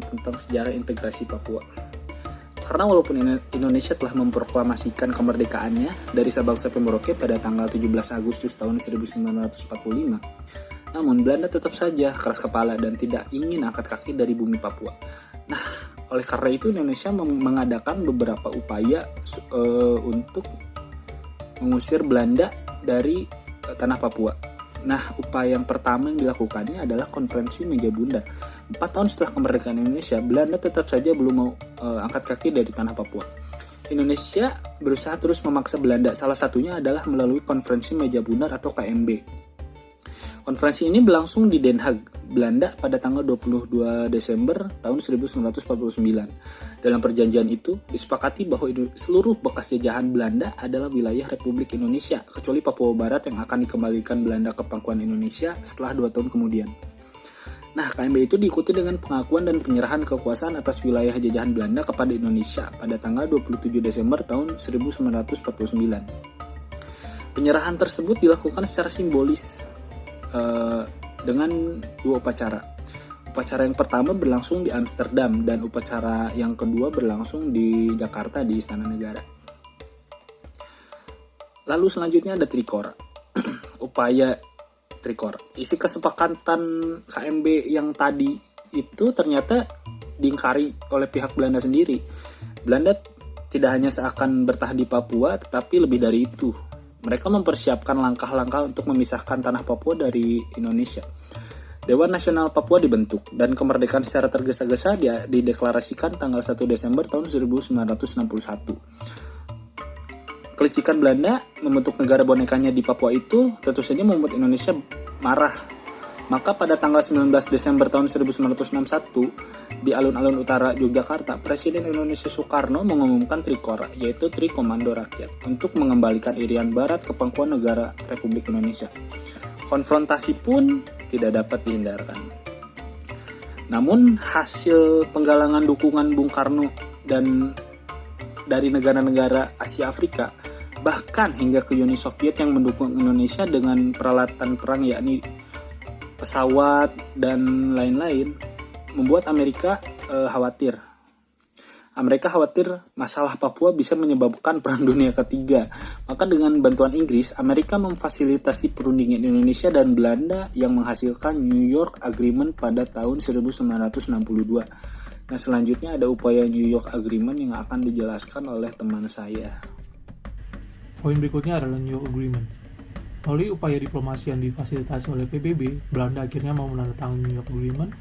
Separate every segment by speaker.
Speaker 1: tentang sejarah integrasi Papua. Karena walaupun Indonesia telah memproklamasikan kemerdekaannya dari Sabang sampai Merauke pada tanggal 17 Agustus tahun 1945, namun Belanda tetap saja keras kepala dan tidak ingin angkat kaki dari bumi Papua. Nah, oleh karena itu Indonesia mengadakan beberapa upaya untuk mengusir Belanda dari tanah Papua. Nah, upaya yang pertama yang dilakukannya adalah konferensi meja bundar. 4 tahun setelah kemerdekaan Indonesia, Belanda tetap saja belum mau angkat kaki dari tanah Papua. Indonesia berusaha terus memaksa Belanda, salah satunya adalah melalui konferensi meja bundar atau KMB. Konferensi ini berlangsung di Den Haag, Belanda pada tanggal 22 Desember tahun 1949. Dalam perjanjian itu, disepakati bahwa seluruh bekas jajahan Belanda adalah wilayah Republik Indonesia, kecuali Papua Barat yang akan dikembalikan Belanda ke pangkuan Indonesia setelah 2 tahun kemudian. Nah, KMB itu diikuti dengan pengakuan dan penyerahan kekuasaan atas wilayah jajahan Belanda kepada Indonesia pada tanggal 27 Desember tahun 1949. Penyerahan tersebut dilakukan secara simbolis dengan 2 upacara. Upacara yang pertama berlangsung di Amsterdam dan upacara yang kedua berlangsung di Jakarta di Istana Negara. Lalu selanjutnya ada Trikora. Upaya Trikora. Isi kesepakatan KMB yang tadi itu ternyata diingkari oleh pihak Belanda sendiri. Belanda tidak hanya seakan bertahan di Papua, tetapi lebih dari itu. Mereka mempersiapkan langkah-langkah untuk memisahkan tanah Papua dari Indonesia. Dewan Nasional Papua dibentuk dan kemerdekaan secara tergesa-gesa dideklarasikan tanggal 1 Desember tahun 1961. Kelicikan Belanda membentuk negara bonekanya di Papua itu tentu saja membuat Indonesia marah. Maka pada tanggal 19 Desember tahun 1961, di alun-alun utara Yogyakarta, Presiden Indonesia Soekarno mengumumkan Trikora, yaitu Tri Komando Rakyat, untuk mengembalikan Irian Barat ke pangkuan negara Republik Indonesia. Konfrontasi pun tidak dapat dihindarkan. Namun, hasil penggalangan dukungan Bung Karno dan dari negara-negara Asia Afrika, bahkan hingga ke Uni Soviet yang mendukung Indonesia dengan peralatan perang yakni pesawat dan lain-lain, membuat Amerika khawatir. Amerika khawatir masalah Papua bisa menyebabkan Perang Dunia Ketiga. Maka dengan bantuan Inggris, Amerika memfasilitasi perundingan Indonesia dan Belanda yang menghasilkan New York Agreement pada tahun 1962. Nah, selanjutnya ada upaya New York Agreement yang akan dijelaskan oleh teman saya.
Speaker 2: Poin berikutnya adalah New York Agreement. Melalui upaya diplomasi yang difasilitasi oleh PBB, Belanda akhirnya mau menandatangani New York Agreement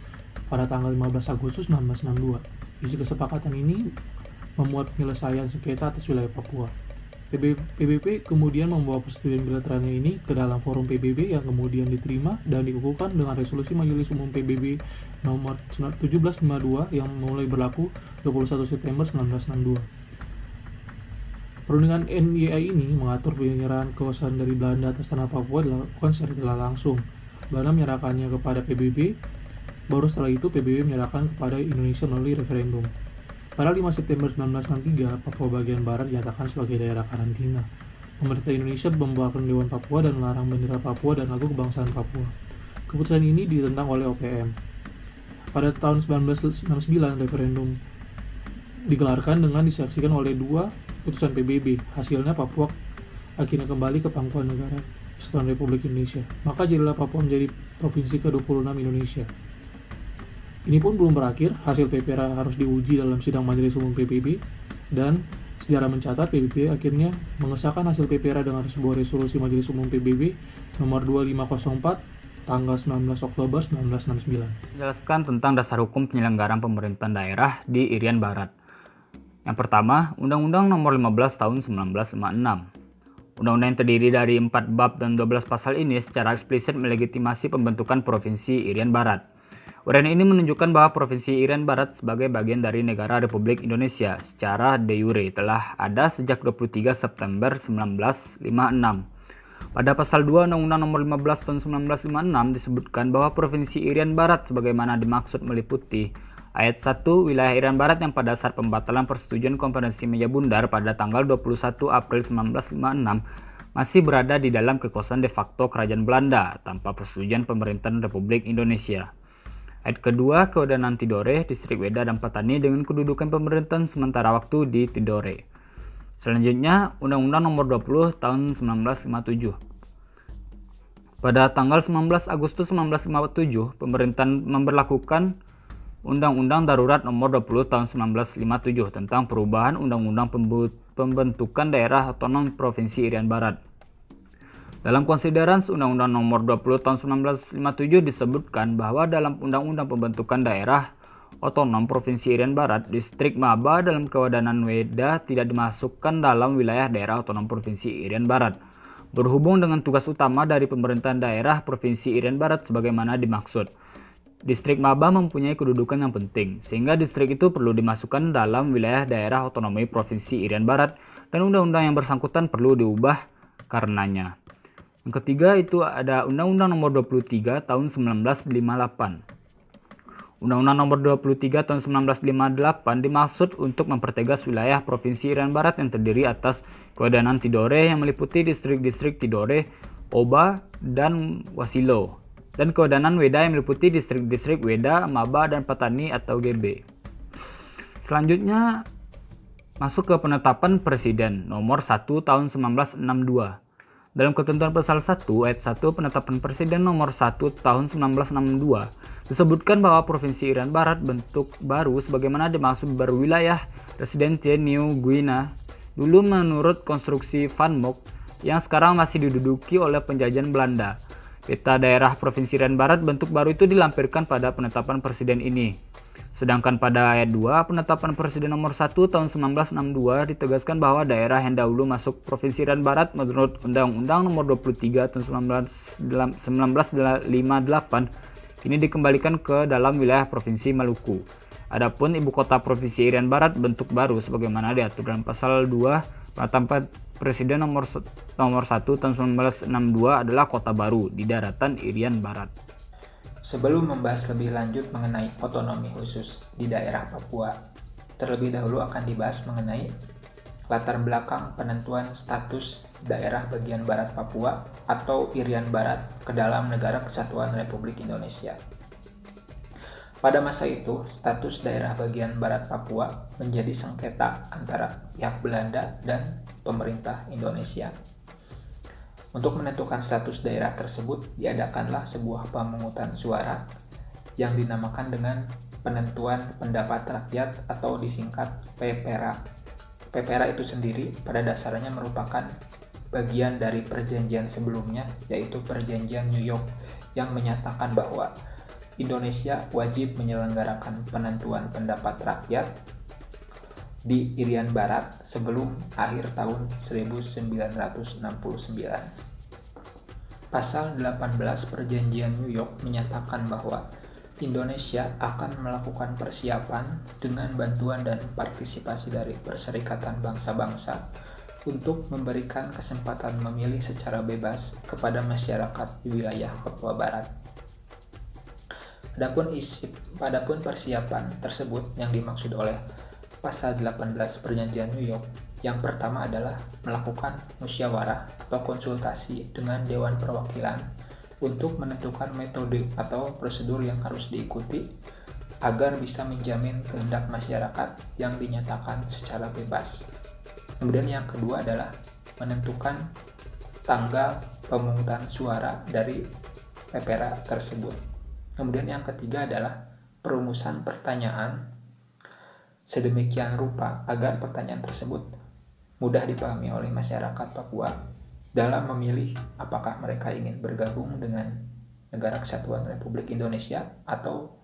Speaker 2: pada tanggal 15 Agustus 1962. Isi kesepakatan ini memuat penyelesaian sengketa atas wilayah Papua. PBB kemudian membawa persetujuan bilateralnya ini ke dalam forum PBB yang kemudian diterima dan dikukuhkan dengan resolusi Majelis Umum PBB nomor 1752 yang mulai berlaku 21 September 1962. Perundingan NYA ini mengatur penyerahan kekuasaan dari Belanda atas tanah Papua dilakukan secara tidak langsung. Belanda menyerahkannya kepada PBB, baru setelah itu PBB menyerahkan kepada Indonesia melalui referendum. Pada 5 September 1963, Papua bagian Barat dinyatakan sebagai daerah karantina. Pemerintah Indonesia membubarkan Dewan Papua dan melarang bendera Papua dan lagu kebangsaan Papua. Keputusan ini ditentang oleh OPM. Pada tahun 1999, referendum digelarkan dengan disaksikan oleh 2 putusan PBB. Hasilnya Papua akhirnya kembali ke pangkuan negara Kesatuan Republik Indonesia. Maka jadilah Papua menjadi provinsi ke-26 Indonesia. Ini pun belum berakhir, hasil PPR harus diuji dalam sidang Majelis Umum PBB, dan sejarah mencatat PBB akhirnya mengesahkan hasil PPR dengan sebuah resolusi Majelis Umum PBB nomor 2504 tanggal 19 Oktober 1969.
Speaker 3: Menjelaskan tentang dasar hukum penyelenggaraan pemerintahan daerah di Irian Barat. Yang pertama, Undang-Undang Nomor 15 Tahun 1956. Undang-undang yang terdiri dari 4 bab dan 12 pasal ini secara eksplisit melegitimasi pembentukan Provinsi Irian Barat. Uraian ini menunjukkan bahwa Provinsi Irian Barat sebagai bagian dari negara Republik Indonesia secara de jure telah ada sejak 23 September 1956. Pada pasal 2 Undang-Undang Nomor 15 Tahun 1956 disebutkan bahwa Provinsi Irian Barat sebagaimana dimaksud meliputi Ayat 1, wilayah Irian Barat yang pada saat pembatalan persetujuan konferensi meja bundar pada tanggal 21 April 1956 masih berada di dalam kekuasaan de facto Kerajaan Belanda tanpa persetujuan pemerintahan Republik Indonesia. Ayat kedua, kewenangan Tidore, Distrik Weda dan Patani dengan kedudukan pemerintahan sementara waktu di Tidore. Selanjutnya, Undang-Undang Nomor 20 Tahun 1957. Pada tanggal 19 Agustus 1957, pemerintahan memberlakukan Undang-Undang Darurat Nomor 20 Tahun 1957 tentang perubahan Undang-Undang Pembentukan Daerah Otonom Provinsi Irian Barat. Dalam konsideran Undang-Undang Nomor 20 Tahun 1957 disebutkan bahwa dalam Undang-Undang Pembentukan Daerah Otonom Provinsi Irian Barat, Distrik Maba dalam kewenangan Weda tidak dimasukkan dalam wilayah daerah otonom Provinsi Irian Barat. Berhubung dengan tugas utama dari pemerintahan daerah Provinsi Irian Barat sebagaimana dimaksud, Distrik Maba mempunyai kedudukan yang penting, sehingga distrik itu perlu dimasukkan dalam wilayah daerah otonomi Provinsi Irian Barat dan undang-undang yang bersangkutan perlu diubah karenanya. Yang ketiga itu ada Undang-Undang Nomor 23 Tahun 1958. Undang-Undang Nomor 23 Tahun 1958 dimaksud untuk mempertegas wilayah Provinsi Irian Barat yang terdiri atas kewenangan Tidore yang meliputi distrik-distrik Tidore, Oba, dan Wasilo, dan kewenangan Weda yang meliputi distrik-distrik Weda, Maba, dan Patani atau GB. Selanjutnya masuk ke penetapan Presiden Nomor 1 Tahun 1962. Dalam ketentuan pasal 1 ayat 1 penetapan Presiden Nomor 1 Tahun 1962 disebutkan bahwa Provinsi Irian Barat bentuk baru sebagaimana dimaksud berwilayah Residence New Guinea dulu menurut konstruksi Van Mock yang sekarang masih diduduki oleh penjajahan Belanda. Peta daerah Provinsi Irian Barat bentuk baru itu dilampirkan pada penetapan Presiden ini. Sedangkan pada ayat 2 penetapan Presiden Nomor 1 Tahun 1962 ditegaskan bahwa daerah yang dahulu masuk Provinsi Irian Barat menurut Undang-Undang Nomor 23 Tahun 1958 kini dikembalikan ke dalam wilayah Provinsi Maluku. Adapun ibu kota Provinsi Irian Barat bentuk baru sebagaimana diatur dalam pasal 2 penetapan Presiden Nomor 1 Tahun 1962 adalah kota baru di daratan Irian Barat.
Speaker 1: Sebelum membahas lebih lanjut mengenai otonomi khusus di daerah Papua, terlebih dahulu akan dibahas mengenai latar belakang penentuan status daerah bagian Barat Papua atau Irian Barat ke dalam Negara Kesatuan Republik Indonesia. Pada masa itu, status daerah bagian Barat Papua menjadi sengketa antara pihak Belanda dan pemerintah Indonesia. Untuk menentukan status daerah tersebut, diadakanlah sebuah pemungutan suara yang dinamakan dengan penentuan pendapat rakyat atau disingkat PPRA. PPRA itu sendiri pada dasarnya merupakan bagian dari perjanjian sebelumnya, yaitu Perjanjian New York yang menyatakan bahwa Indonesia wajib menyelenggarakan penentuan pendapat rakyat di Irian Barat sebelum akhir tahun 1969. Pasal 18 Perjanjian New York menyatakan bahwa Indonesia akan melakukan persiapan dengan bantuan dan partisipasi dari Perserikatan Bangsa-Bangsa untuk memberikan kesempatan memilih secara bebas kepada masyarakat di wilayah Papua Barat. Adapun persiapan tersebut yang dimaksud oleh Pasal 18 Perjanjian New York yang pertama adalah melakukan musyawarah atau konsultasi dengan Dewan Perwakilan untuk menentukan metode atau prosedur yang harus diikuti agar bisa menjamin kehendak masyarakat yang dinyatakan secara bebas. Kemudian yang kedua adalah menentukan tanggal pemungutan suara dari PPRA tersebut. Kemudian yang ketiga adalah perumusan pertanyaan sedemikian rupa agar pertanyaan tersebut mudah dipahami oleh masyarakat Papua dalam memilih apakah mereka ingin bergabung dengan Negara Kesatuan Republik Indonesia atau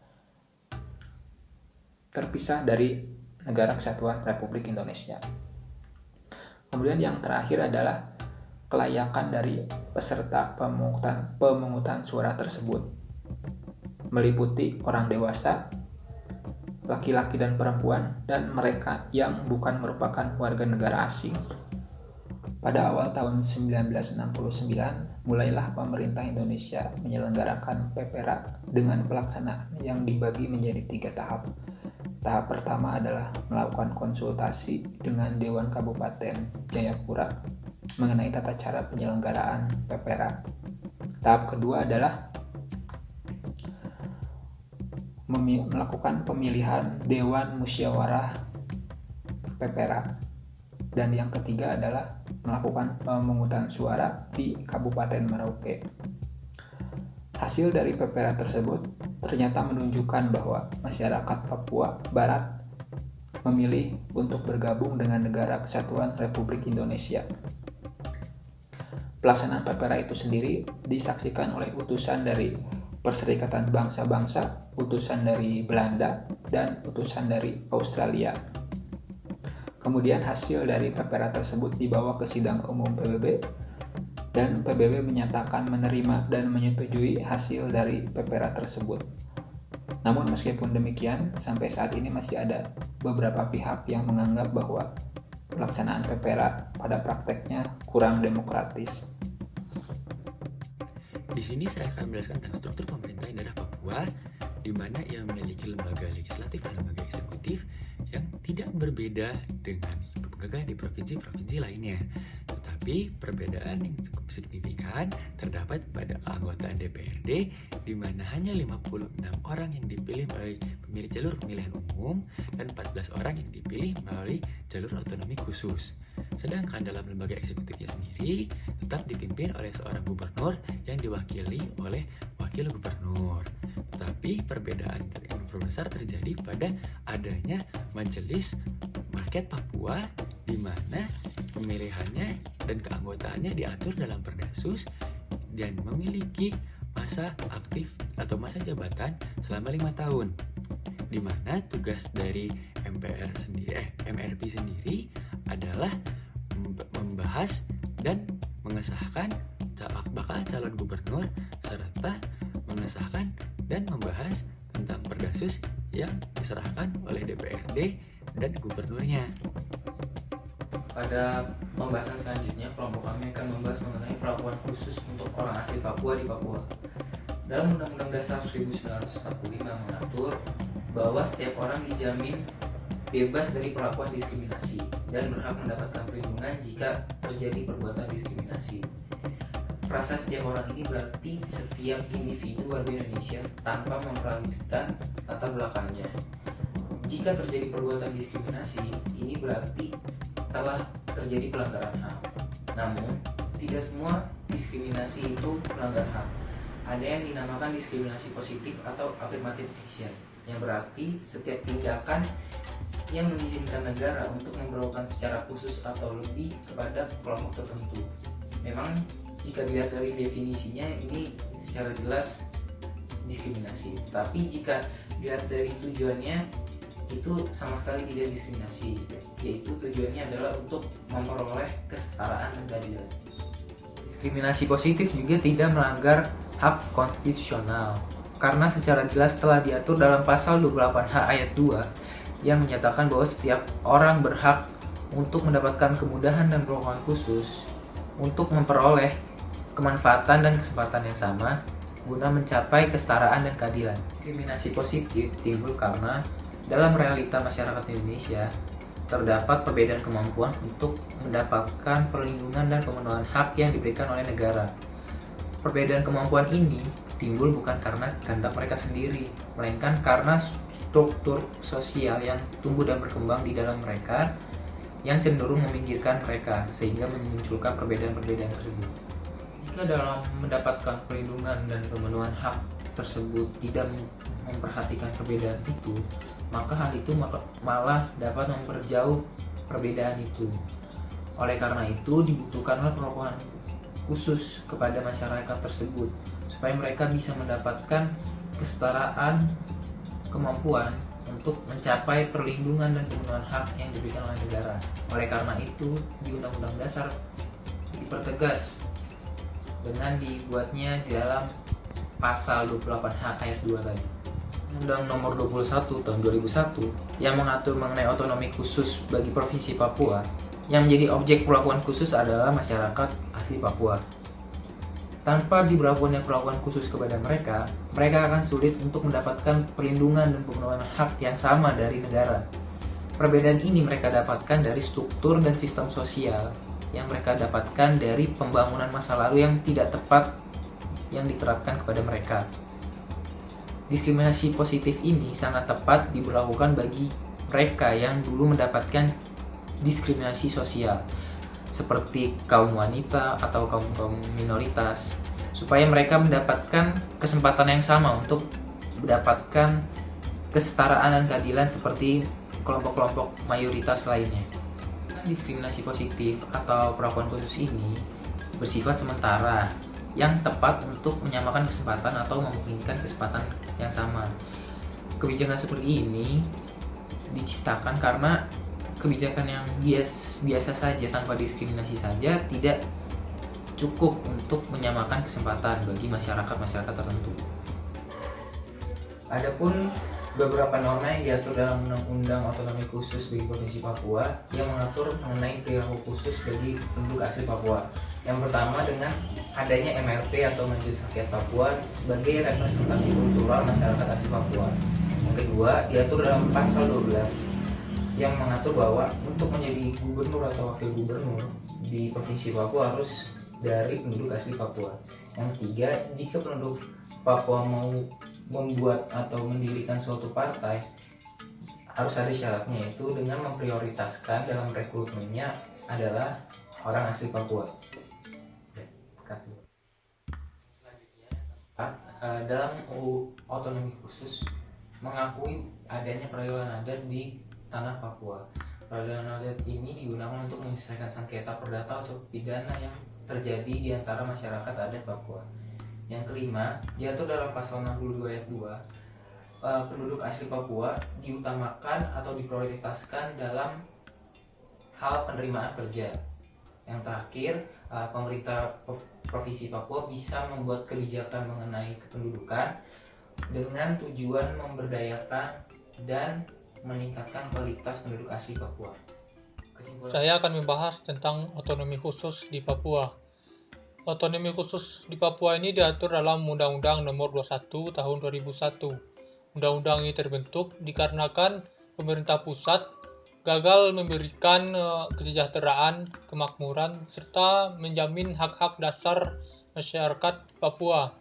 Speaker 1: terpisah dari Negara Kesatuan Republik Indonesia. Kemudian yang terakhir adalah kelayakan dari peserta pemungutan suara tersebut, meliputi orang dewasa, laki-laki dan perempuan, dan mereka yang bukan merupakan warga negara asing. Pada awal tahun 1969, mulailah pemerintah Indonesia menyelenggarakan PPRA dengan pelaksanaan yang dibagi menjadi 3 tahap. Tahap pertama adalah melakukan konsultasi dengan Dewan Kabupaten Jayapura mengenai tata cara penyelenggaraan PPRA. Tahap kedua adalah melakukan pemilihan Dewan Musyawarah PPRA. Dan yang ketiga adalah melakukan pemungutan suara di Kabupaten Merauke. Hasil dari PPRA tersebut ternyata menunjukkan bahwa masyarakat Papua Barat memilih untuk bergabung dengan Negara Kesatuan Republik Indonesia. Pelaksanaan PPRA itu sendiri disaksikan oleh utusan dari Perserikatan Bangsa-Bangsa, utusan dari Belanda, dan utusan dari Australia. Kemudian hasil dari PPRA tersebut dibawa ke sidang umum PBB, dan PBB menyatakan menerima dan menyetujui hasil dari PPRA tersebut. Namun meskipun demikian, sampai saat ini masih ada beberapa pihak yang menganggap bahwa pelaksanaan PPRA pada prakteknya kurang demokratis.
Speaker 4: Di sini saya akan menjelaskan tentang struktur pemerintahan daerah Papua, di mana ia memiliki lembaga legislatif dan lembaga eksekutif yang tidak berbeda dengan lembaga di provinsi-provinsi lainnya. Tetapi perbedaan yang cukup signifikan terdapat pada anggota DPRD, di mana hanya 56 orang yang dipilih melalui pemilih jalur pemilihan umum dan 14 orang yang dipilih melalui jalur otonomi khusus. Sedangkan dalam lembaga eksekutifnya sendiri tetap dipimpin oleh seorang gubernur yang diwakili oleh wakil gubernur. Tetapi perbedaan yang terbesar terjadi pada adanya Majelis Rakyat Papua, di mana pemilihannya dan keanggotaannya diatur dalam Perdasus dan memiliki masa aktif atau masa jabatan selama 5 tahun. Di mana tugas dari MRP sendiri adalah membahas dan mengesahkan bakal calon gubernur serta mengesahkan dan membahas tentang Perdasus yang diserahkan oleh DPRD dan gubernurnya.
Speaker 5: Pada pembahasan selanjutnya, kelompok kami akan membahas mengenai perlakuan khusus untuk orang asli Papua di Papua. Dalam Undang-Undang Dasar 1945 mengatur bahwa setiap orang dijamin bebas dari perlakuan diskriminasi dan berhak mendapatkan perlindungan jika terjadi perbuatan diskriminasi. Frasa setiap orang ini berarti setiap individu warga Indonesia tanpa memperhatikan latar belakangnya. Jika terjadi perbuatan diskriminasi, ini berarti telah terjadi pelanggaran HAM. Namun, tidak semua diskriminasi itu melanggar HAM. Ada yang dinamakan diskriminasi positif atau affirmative action, yang berarti setiap tindakan yang mengizinkan negara untuk memperlakukan secara khusus atau lebih kepada kelompok tertentu. Memang jika dilihat dari definisinya ini secara jelas diskriminasi, tapi jika dilihat dari tujuannya itu sama sekali tidak diskriminasi, yaitu tujuannya adalah untuk memperoleh kesetaraan dan keadilan. Diskriminasi positif juga tidak melanggar hak konstitusional karena secara jelas telah diatur dalam pasal 28H ayat 2 yang menyatakan bahwa setiap orang berhak untuk mendapatkan kemudahan dan perlakuan khusus untuk memperoleh kemanfaatan dan kesempatan yang sama guna mencapai kesetaraan dan keadilan. Diskriminasi positif timbul karena dalam realita masyarakat Indonesia terdapat perbedaan kemampuan untuk mendapatkan perlindungan dan pemenuhan hak yang diberikan oleh negara. Perbedaan kemampuan ini timbul bukan karena kehendak mereka sendiri, melainkan karena struktur sosial yang tumbuh dan berkembang di dalam mereka yang cenderung meminggirkan mereka sehingga memunculkan perbedaan-perbedaan tersebut. Jika dalam mendapatkan perlindungan dan pemenuhan hak tersebut tidak memperhatikan perbedaan itu, maka hal itu malah dapat memperjauh perbedaan itu. Oleh karena itu, dibutuhkanlah perlakuan khusus kepada masyarakat tersebut supaya mereka bisa mendapatkan kesetaraan kemampuan untuk mencapai perlindungan dan pemenuhan hak yang diberikan oleh negara. Oleh karena itu, di Undang-Undang Dasar dipertegas dengan dibuatnya di dalam pasal 28H ayat 2 tadi. Undang Nomor 21 tahun 2001 yang mengatur mengenai otonomi khusus bagi Provinsi Papua, yang menjadi objek perlakuan khusus adalah masyarakat asli Papua. Tanpa diberlakukannya perlakuan khusus kepada mereka akan sulit untuk mendapatkan perlindungan dan pemenuhan hak yang sama dari negara. Perbedaan ini mereka dapatkan dari struktur dan sistem sosial yang mereka dapatkan dari pembangunan masa lalu yang tidak tepat yang diterapkan kepada mereka. Diskriminasi positif ini sangat tepat diberlakukan bagi mereka yang dulu mendapatkan diskriminasi sosial, seperti kaum wanita atau kaum minoritas, supaya mereka mendapatkan kesempatan yang sama untuk mendapatkan kesetaraan dan keadilan seperti kelompok-kelompok mayoritas lainnya. Diskriminasi positif atau perlakuan khusus ini bersifat sementara yang tepat untuk menyamakan kesempatan atau memungkinkan kesempatan yang sama. Kebijakan seperti ini diciptakan karena kebijakan yang biasa saja tanpa diskriminasi saja tidak cukup untuk menyamakan kesempatan bagi masyarakat tertentu. Adapun beberapa norma yang diatur dalam Undang-Undang Otonomi Khusus bagi Provinsi Papua yang mengatur mengenai perilaku khusus bagi penduduk asli Papua. Yang pertama, dengan adanya MRP atau Majelis Rakyat Papua sebagai representasi kultural masyarakat asli Papua. Yang kedua, diatur dalam pasal 12 yang mengatur bahwa untuk menjadi gubernur atau wakil gubernur di Provinsi Papua harus dari penduduk asli Papua. Yang ketiga, jika penduduk Papua mau membuat atau mendirikan suatu partai, harus ada syaratnya, yaitu dengan memprioritaskan dalam rekrutmennya adalah orang asli Papua. Dalam otonomi khusus mengakui adanya peradilan adat di tanah Papua. Peradilan adat ini digunakan untuk menyelesaikan sengketa perdata atau pidana yang terjadi di antara masyarakat adat Papua. Yang kelima, diatur dalam pasal 62 ayat 2, penduduk asli Papua diutamakan atau diprioritaskan dalam hal penerimaan kerja. Yang terakhir, pemerintah Provinsi Papua bisa membuat kebijakan mengenai kependudukan dengan tujuan memberdayakan dan meningkatkan kualitas penduduk asli Papua.
Speaker 2: Saya akan membahas tentang otonomi khusus di Papua. Otonomi khusus di Papua ini diatur dalam Undang-Undang Nomor 21 Tahun 2001. Undang-undang ini terbentuk dikarenakan pemerintah pusat gagal memberikan kesejahteraan, kemakmuran, serta menjamin hak-hak dasar masyarakat Papua.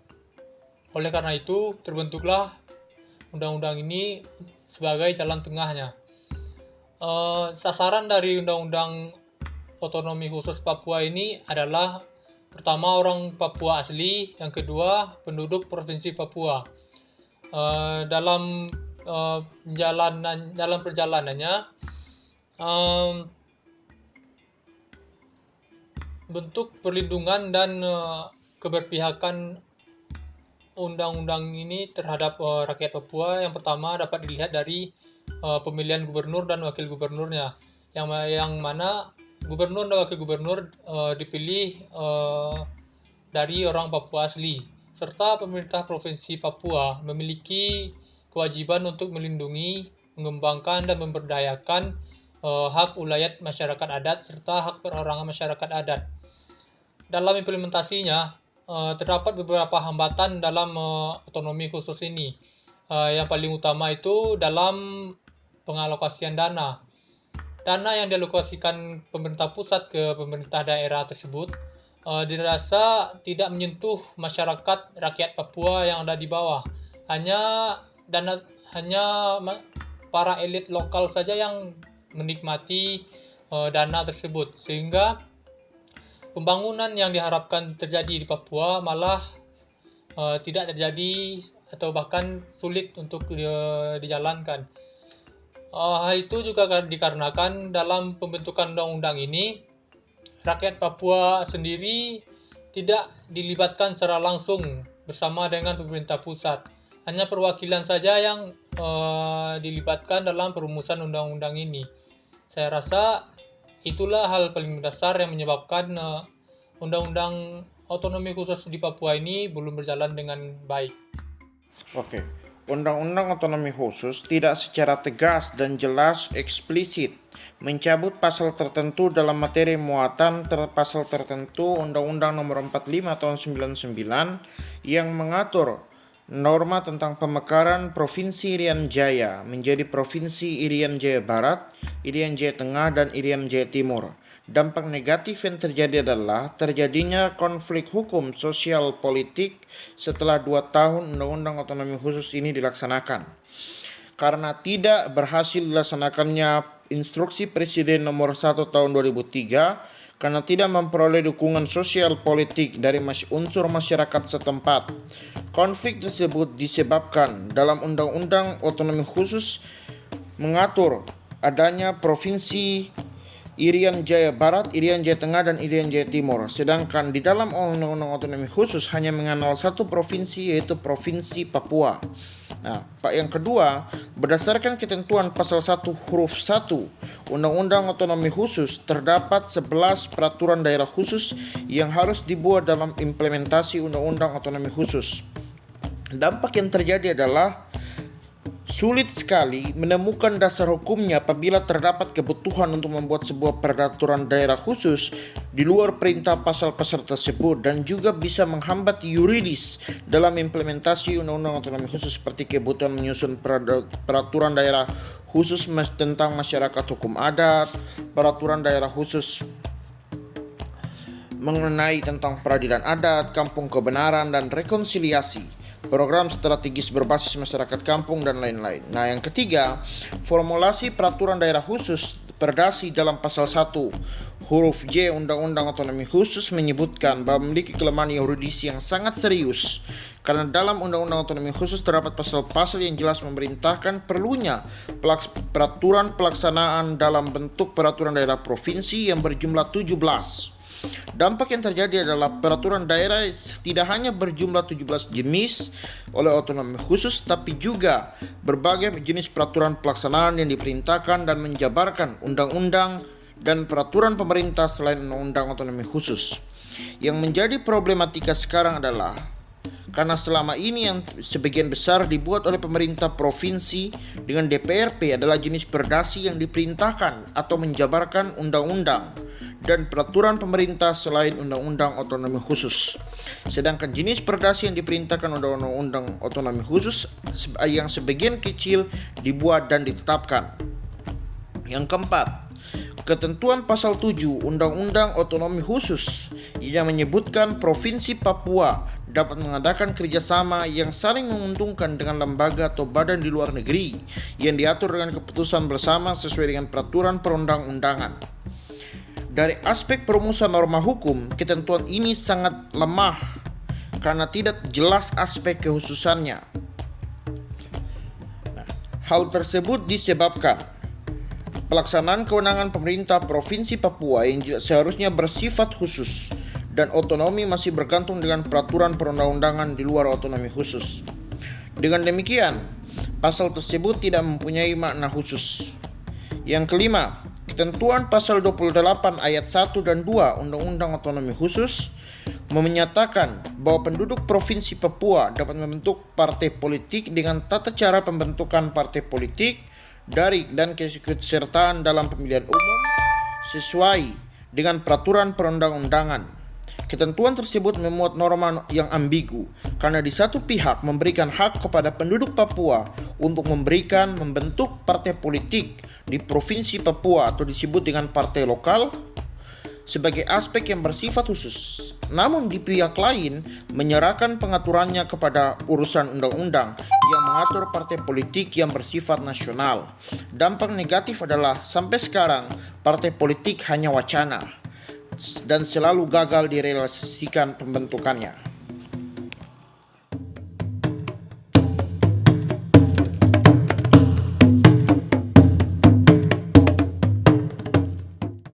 Speaker 2: Oleh karena itu, terbentuklah undang-undang ini sebagai jalan tengahnya. Sasaran dari Undang-Undang Otonomi Khusus Papua ini adalah pertama orang Papua asli, yang kedua penduduk Provinsi Papua. Dalam perjalanannya, bentuk perlindungan dan keberpihakan undang-undang ini terhadap rakyat Papua yang pertama dapat dilihat dari pemilihan gubernur dan wakil gubernurnya, yang mana gubernur dan wakil gubernur dipilih dari orang Papua asli, serta pemerintah Provinsi Papua memiliki kewajiban untuk melindungi, mengembangkan, dan memberdayakan hak ulayat masyarakat adat serta hak perorangan masyarakat adat. Dalam implementasinya, terdapat beberapa hambatan dalam otonomi khusus ini. Yang paling utama itu dalam pengalokasian dana. Dana yang dialokasikan pemerintah pusat ke pemerintah daerah tersebut dirasa tidak menyentuh masyarakat rakyat Papua yang ada di bawah. Hanya para elit lokal saja yang menikmati dana tersebut, sehingga pembangunan yang diharapkan terjadi di Papua malah tidak terjadi atau bahkan sulit untuk dijalankan. Hal itu juga dikarenakan dalam pembentukan undang-undang ini, rakyat Papua sendiri tidak dilibatkan secara langsung bersama dengan pemerintah pusat. Hanya perwakilan saja yang dilibatkan dalam perumusan undang-undang ini. Saya rasa itulah hal paling dasar yang menyebabkan undang-undang otonomi khusus di Papua ini belum berjalan dengan baik.
Speaker 6: Oke, Undang-Undang Otonomi Khusus tidak secara tegas dan jelas eksplisit mencabut pasal tertentu dalam materi muatan pasal tertentu Undang-Undang Nomor 45 Tahun 99 yang mengatur norma tentang pemekaran Provinsi Irian Jaya menjadi Provinsi Irian Jaya Barat, Irian Jaya Tengah, dan Irian Jaya Timur. Dampak negatif yang terjadi adalah terjadinya konflik hukum sosial politik setelah 2 tahun Undang-Undang Otonomi Khusus ini dilaksanakan. Karena tidak berhasil dilaksanakannya Instruksi Presiden Nomor 1 Tahun 2003, karena tidak memperoleh dukungan sosial politik dari unsur masyarakat setempat. Konflik tersebut disebabkan dalam Undang-Undang Otonomi Khusus mengatur adanya Provinsi Irian Jaya Barat, Irian Jaya Tengah, dan Irian Jaya Timur. Sedangkan di dalam Undang-Undang Otonomi Khusus hanya mengenal satu provinsi, yaitu Provinsi Papua. Nah, yang kedua, berdasarkan ketentuan pasal 1 huruf 1 Undang-Undang Otonomi Khusus, terdapat 11 peraturan daerah khusus yang harus dibuat dalam implementasi Undang-Undang Otonomi Khusus. Dampak yang terjadi adalah sulit sekali menemukan dasar hukumnya apabila terdapat kebutuhan untuk membuat sebuah peraturan daerah khusus di luar perintah pasal-pasal tersebut, dan juga bisa menghambat yuridis dalam implementasi Undang-Undang Otonomi Khusus, seperti kebutuhan menyusun peraturan daerah khusus tentang masyarakat hukum adat, peraturan daerah khusus mengenai tentang peradilan adat, kampung kebenaran dan rekonsiliasi, program strategis berbasis masyarakat kampung, dan lain-lain. Nah, yang ketiga, formulasi peraturan daerah khusus perdasi dalam pasal 1 huruf J Undang-Undang Otonomi Khusus menyebutkan bahwa memiliki kelemahan yuridis yang sangat serius, karena dalam Undang-Undang Otonomi Khusus terdapat pasal-pasal yang jelas memerintahkan perlunya peraturan pelaksanaan dalam bentuk peraturan daerah provinsi yang berjumlah 17. Dampak yang terjadi adalah peraturan daerah tidak hanya berjumlah 17 jenis oleh otonomi khusus, tapi juga berbagai jenis peraturan pelaksanaan yang diperintahkan dan menjabarkan undang-undang dan peraturan pemerintah selain undang-undang otonomi khusus. Yang menjadi problematika sekarang adalah karena selama ini yang sebagian besar dibuat oleh pemerintah provinsi dengan DPRP adalah jenis perdasi yang diperintahkan atau menjabarkan undang-undang dan peraturan pemerintah selain undang-undang otonomi khusus. Sedangkan jenis perdasi yang diperintahkan undang-undang otonomi khusus yang sebagian kecil dibuat dan ditetapkan. Yang keempat, ketentuan pasal 7 Undang-Undang Otonomi Khusus yang menyebutkan Provinsi Papua dapat mengadakan kerjasama yang saling menguntungkan dengan lembaga atau badan di luar negeri yang diatur dengan keputusan bersama sesuai dengan peraturan perundang-undangan. Dari aspek perumusan norma hukum, ketentuan ini sangat lemah karena tidak jelas aspek kekhususannya. Hal tersebut disebabkan pelaksanaan kewenangan pemerintah Provinsi Papua yang seharusnya bersifat khusus dan otonomi masih bergantung dengan peraturan perundang-undangan di luar otonomi khusus. Dengan demikian, pasal tersebut tidak mempunyai makna khusus. Yang kelima, ketentuan pasal 28 ayat 1 dan 2 Undang-Undang Otonomi Khusus menyatakan bahwa penduduk Provinsi Papua dapat membentuk partai politik dengan tata cara pembentukan partai politik dari dan keikutsertaan dalam pemilihan umum sesuai dengan peraturan perundang-undangan. Ketentuan tersebut memuat norma yang ambigu karena di satu pihak memberikan hak kepada penduduk Papua untuk membentuk partai politik di Provinsi Papua atau disebut dengan partai lokal sebagai aspek yang bersifat khusus, namun di pihak lain menyerahkan pengaturannya kepada urusan undang-undang yang mengatur partai politik yang bersifat nasional. Dampak negatif adalah sampai sekarang partai politik hanya wacana dan selalu gagal direalisasikan pembentukannya.